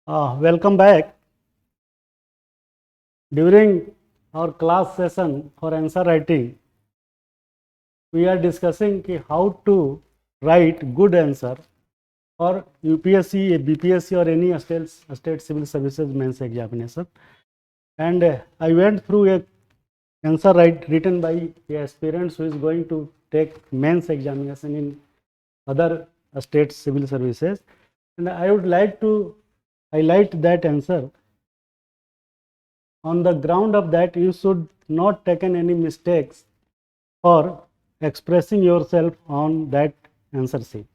Welcome back. During our class session for answer writing, we are discussing how to write good answer for UPSC, BPSC or any state civil services mains examination. And I went through a answer written by a aspirants who is going to take mains examination in other state civil services. And I would like to highlight that answer. On the ground of that, you should not taken any mistakes for expressing yourself on that answer sheet.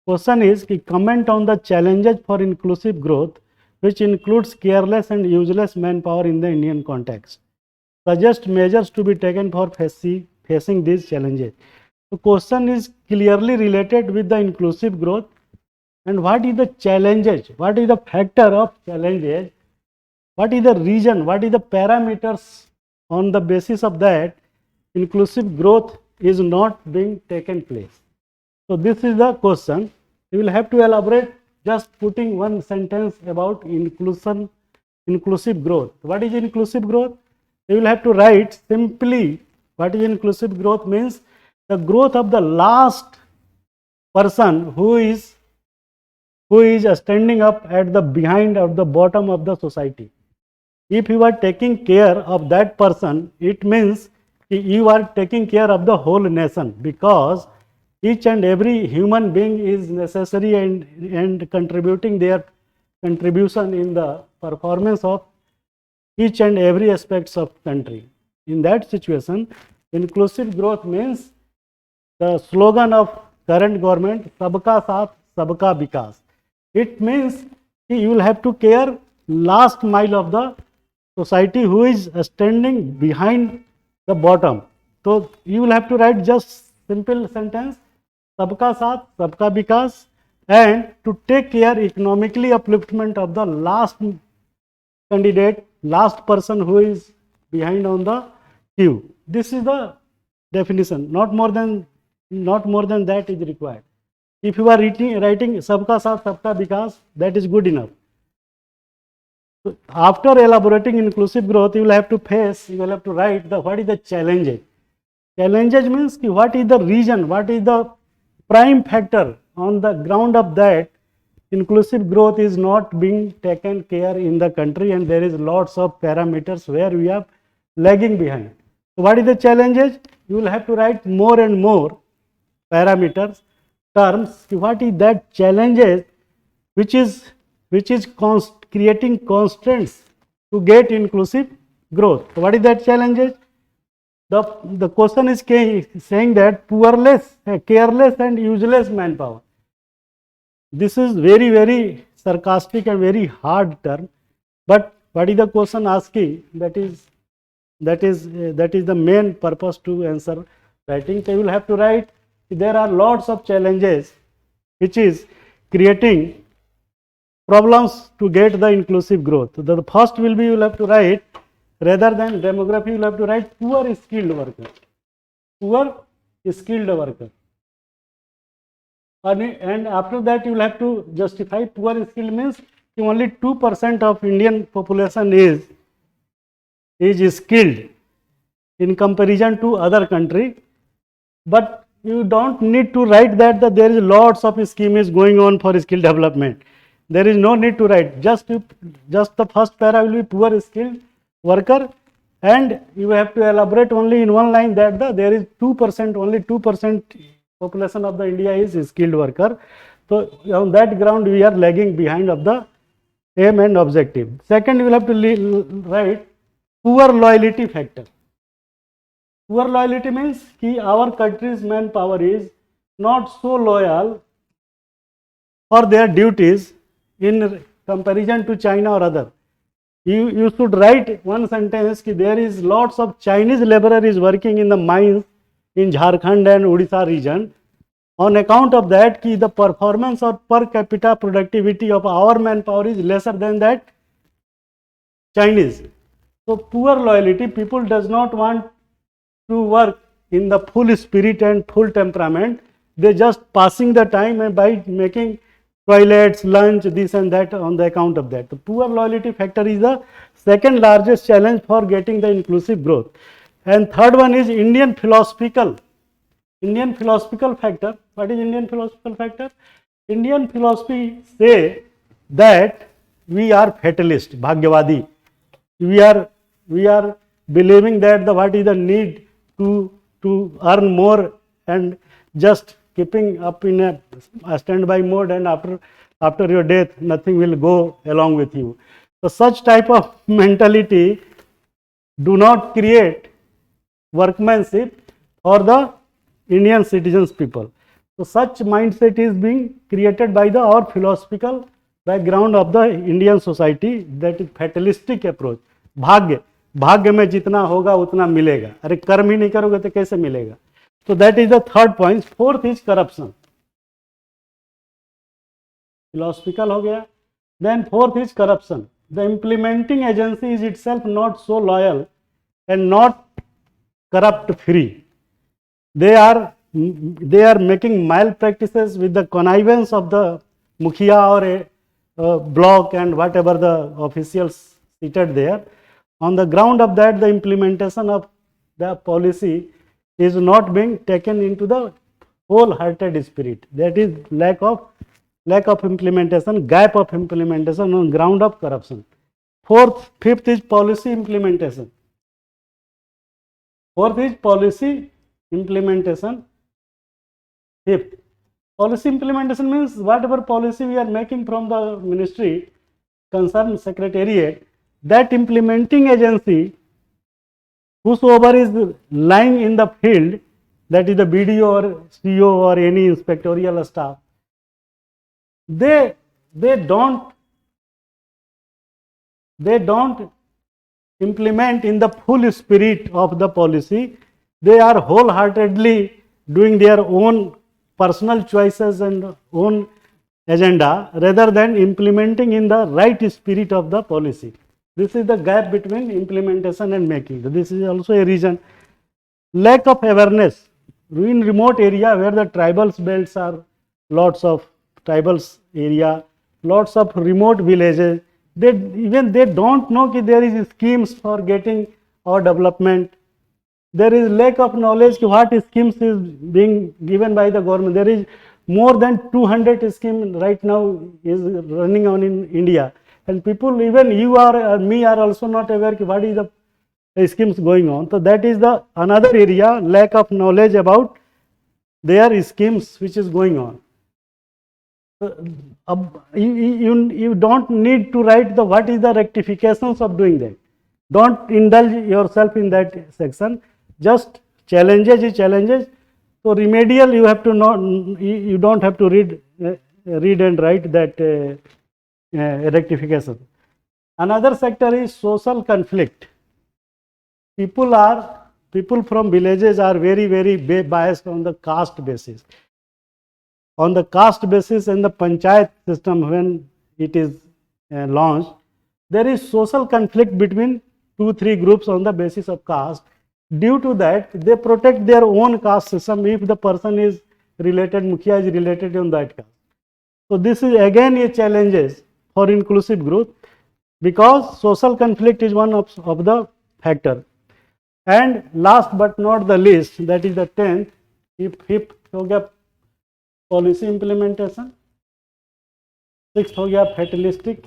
Question is comment on the challenges for inclusive growth, which includes careless and useless manpower in the Indian context. Suggest measures to be taken for facing these challenges. The question is clearly related with the inclusive growth. And what is the challenges? What is the factor of challenges? What is the reason? What is the parameters on the basis of that inclusive growth is not being taken place? So this is the question. You will have to elaborate just putting one sentence about inclusive growth. What is inclusive growth? You will have to write simply what is inclusive growth means the growth of the last person who is standing up at the behind or the bottom of the society. If you are taking care of that person, it means you are taking care of the whole nation, because each and every human being is necessary and contributing their contribution in the performance of each and every aspects of country. In that situation, inclusive growth means the slogan of current government, Sabka Saath, Sabka Vikas. It means you will have to care last mile of the society who is standing behind the bottom. So you will have to write just simple sentence, Sabka Saath, Sabka Vikas, and to take care economically upliftment of the last candidate, last person who is behind on the queue. This is the definition. Not more than that is required. If you are writing Sabka Saath, Sabka Vikas, that is good enough. So after elaborating inclusive growth, you will have to write what is the challenges. Challenges means what is the reason, what is the prime factor on the ground of that inclusive growth is not being taken care in the country, and there is lots of parameters where we are lagging behind. So what is the challenges? You will have to write more and more parameters, terms. What is that challenges which is creating constraints to get inclusive growth? What is that challenges? The question is saying that careless and useless manpower. This is very, very sarcastic and very hard term, but what is the question asking? That is the main purpose to answer writing. So you will have to write there are lots of challenges which is creating problems to get the inclusive growth. The first will be you will have to write, rather than demography, you will have to write poor skilled worker. Poor skilled worker. And after that you will have to justify poor skilled means only 2% of Indian population is skilled in comparison to other country. But you don't need to write that there is lots of schemes going on for skill development. There is no need to write. Just the first para will be poor skilled worker, and you have to elaborate only in one line that there is 2%, only 2% population of the India is skilled worker. So on that ground we are lagging behind of the aim and objective. Second, you will have to write poor loyalty factor. Poor loyalty means our country's manpower is not so loyal for their duties in comparison to China or other. You should write one sentence there is lots of Chinese laborer is working in the mines in Jharkhand and Odisha region. On account of that, the performance or per capita productivity of our manpower is lesser than that Chinese. So poor loyalty, people does not want to work in the full spirit and full temperament. They just passing the time and by making toilets, lunch, this and that on the account of that. The poor loyalty factor is the second largest challenge for getting the inclusive growth. And third one is Indian philosophical factor. What is Indian philosophical factor? Indian philosophy say that we are fatalist, bhagyavadi. We are believing that what is the need to earn more and just keeping up in a standby mode, and after your death nothing will go along with you. So such type of mentality do not create workmanship for the Indian citizens people. So such mindset is being created by our philosophical background of the Indian society, that is fatalistic approach. भाग्य में जितना होगा उतना मिलेगा, अरे कर्म ही नहीं करोगे तो कैसे मिलेगा. So that is the third point. Fourth is corruption. Philosophical हो गया. Then fourth is corruption. The implementing agency is itself not so loyal and not corrupt free. They are making malpractices with the connivance of the mukhiya or a block and whatever the officials seated there. On the ground of that, the implementation of the policy is not being taken into the wholehearted spirit. That is lack of implementation, gap of implementation on ground of corruption. Fifth is policy implementation. Fourth is policy implementation. Fifth, policy implementation means whatever policy we are making from the ministry, concerned secretariat, that implementing agency, whosoever is lying in the field, that is the BDO or CO or any inspectorial staff, they don't implement in the full spirit of the policy. They are wholeheartedly doing their own personal choices and own agenda rather than implementing in the right spirit of the policy. This is the gap between implementation and making. This is also a reason. Lack of awareness in remote area where the tribals belts are, lots of tribals area, lots of remote villages. They don't know that there is schemes for getting our development. There is lack of knowledge what schemes is being given by the government. There is more than 200 schemes right now is running on in India. And people, even you or me, are also not aware what is the schemes going on. So that is the another area, lack of knowledge about their schemes which is going on. You don't need to write what is the rectifications of doing that. Don't indulge yourself in that section. Just challenges. So remedial, you have to not, you don't have to read and write that rectification. Another sector is social conflict. People from villages are very biased on the caste basis. On the caste basis and the panchayat system, when it is launched, there is social conflict between 2-3 groups on the basis of caste. Due to that, they protect their own caste system if the person is related, Mukhya is related on that caste. So this is again a challenge for inclusive growth, because social conflict is one of the factor. And last but not the least, that is the 10th, fifth हो गया policy implementation, 6th हो गया fatalistic,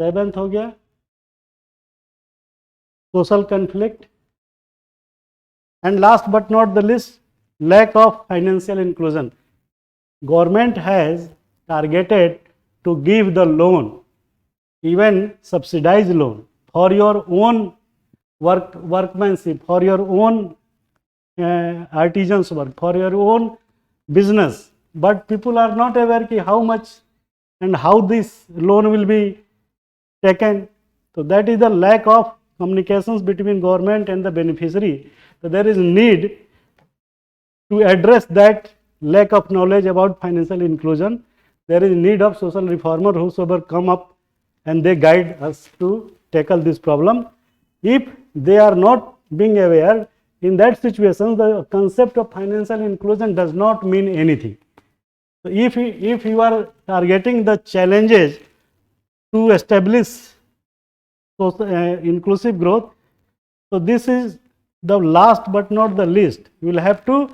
7th हो गया social conflict, and last but not the least, lack of financial inclusion. Government has targeted to give the loan, even subsidized loan, for your own workmanship, for your own artisans work, for your own business. But people are not aware how much and how this loan will be taken. So that is the lack of communications between government and the beneficiary. So there is need to address that lack of knowledge about financial inclusion. There is need of social reformer whosoever come up and they guide us to tackle this problem. If they are not being aware, in that situation the concept of financial inclusion does not mean anything. So if you are targeting the challenges to establish inclusive growth, so this is the last but not the least. You will have to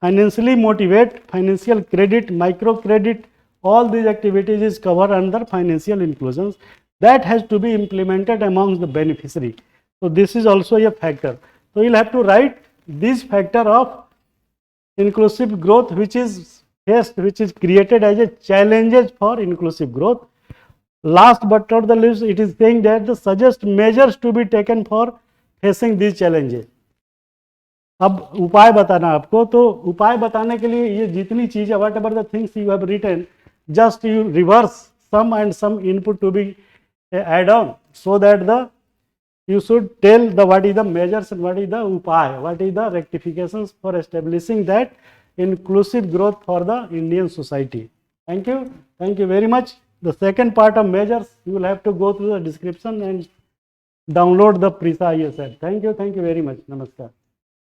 financially motivate, financial credit, microcredit, all these activities is covered under financial inclusions. That has to be implemented amongst the beneficiary. So this is also a factor. So you will have to write this factor of inclusive growth which is faced, which is created as a challenges for inclusive growth. Last but not the least, it is saying that the suggest measures to be taken for facing these challenges. अब उपाय बताना आपको, तो उपाय बताने के लिए ये जितनी चीजें whatever the things you have written, just you reverse sum and sum input to be add on, so that the you should tell the what is the measures and what is the upay, what is the rectifications for establishing that inclusive growth for the Indian society. Thank you very much. The second part of measures you will have to go through the description and download the IAS app. Thank you very much. Namaskar.